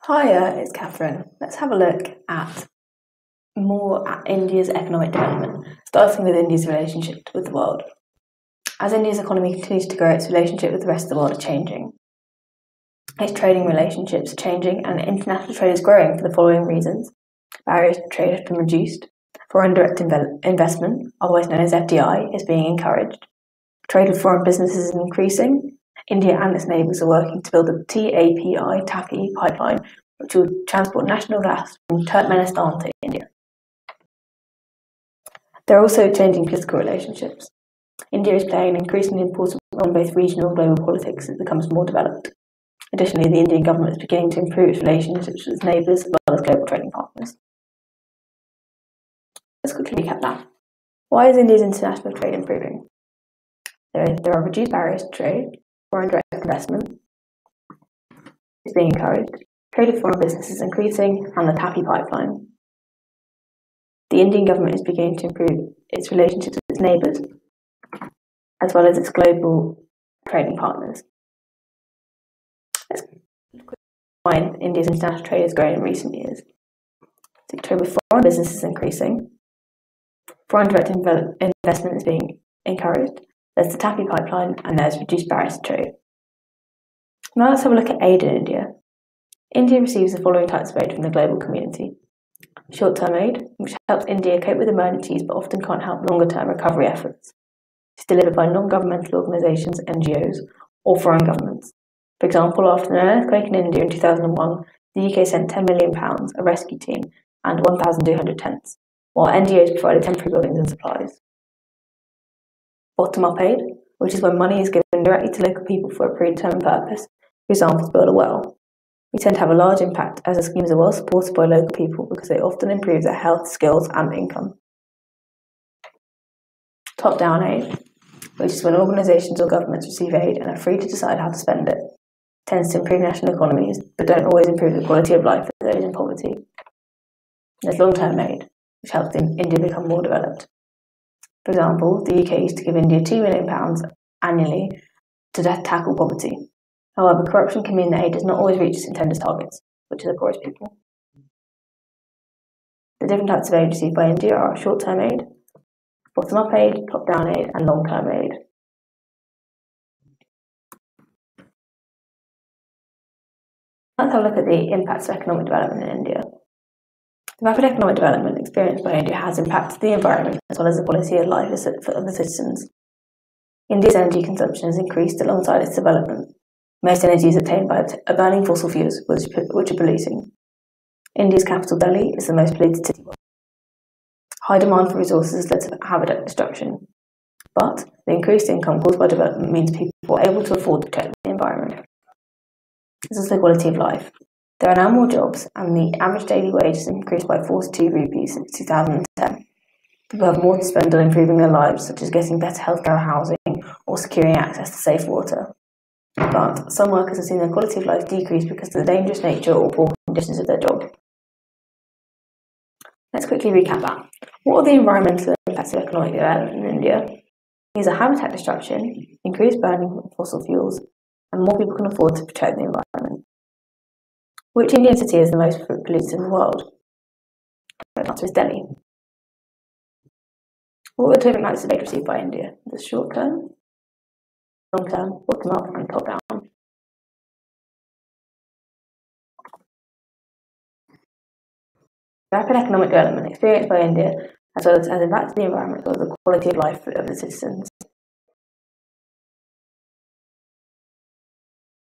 Hiya, it's Catherine. Let's have a look at India's economic development, starting with India's relationship with the world. As India's economy continues to grow, its relationship with the rest of the world is changing. Its trading relationships are changing, and international trade is growing for the following reasons. Barriers to trade have been reduced. Foreign direct investment, otherwise known as FDI, is being encouraged. Trade with foreign businesses is increasing. India and its neighbours are working to build the TAPI pipeline, which will transport national gas from Turkmenistan to India. There are also changing political relationships. India is playing an increasingly important role in both regional and global politics as it becomes more developed. Additionally, the Indian government is beginning to improve its relationships with its neighbours as well as global trading partners. Let's quickly recap that. Why is India's international trade improving? There are reduced barriers to trade, foreign direct investment is being encouraged, trade with foreign businesses is increasing, and the TAPI pipeline. The Indian government is beginning to improve its relationships with its neighbours, as well as its global trading partners. Let's find India's international trade has grown in recent years. So trade with foreign businesses is increasing, foreign direct investment is being encouraged, there's the TAPI pipeline, and there's reduced barriers to trade. Now let's have a look at aid in India. India receives the following types of aid from the global community. Short-term aid, which helps India cope with emergencies but often can't help longer-term recovery efforts. It's delivered by non-governmental organisations, NGOs, or foreign governments. For example, after an earthquake in India in 2001, the UK sent £10 million, a rescue team, and 1,200 tents, while NGOs provided temporary buildings and supplies. Bottom-up aid, which is when money is given directly to local people for a predetermined purpose, for example, to build a well. We tend to have a large impact as the schemes are well supported by local people because they often improve their health, skills, and income. Top-down aid, which is when organisations or governments receive aid and are free to decide how to spend it. It tends to improve national economies, but don't always improve the quality of life for those in poverty. There's long-term aid, which helps India become more developed. For example, the UK used to give India £2 million annually to tackle poverty. However, corruption can mean that aid does not always reach its intended targets, which are the poorest people. The different types of aid received by India are short-term aid, bottom-up aid, top-down aid, and long-term aid. Let's have a look at the impacts of economic development in India. The rapid economic development experienced by India has impacted the environment as well as the quality of life of the citizens. India's energy consumption has increased alongside its development. Most energy is obtained by burning fossil fuels, which are polluting. India's capital, Delhi, is the most polluted city. High demand for resources has led to habitat destruction. But the increased income caused by development means people are able to afford to protect the environment. This is the quality of life. There are now more jobs, and the average daily wage has increased by 42 rupees since 2010. People have more to spend on improving their lives, such as getting better healthcare, housing, or securing access to safe water. But some workers have seen their quality of life decrease because of the dangerous nature or poor conditions of their job. Let's quickly recap that. What are the environmental impacts of economic development in India? These are habitat destruction, increased burning of fossil fuels, and more people can afford to protect the environment. Which Indian city is the most polluted in the world? The answer is Delhi. What were the different types of aid received by India? The short term, long term, bottom up, and top down. Rapid economic development experienced by India as well as impacted the environment or the quality of life of the citizens.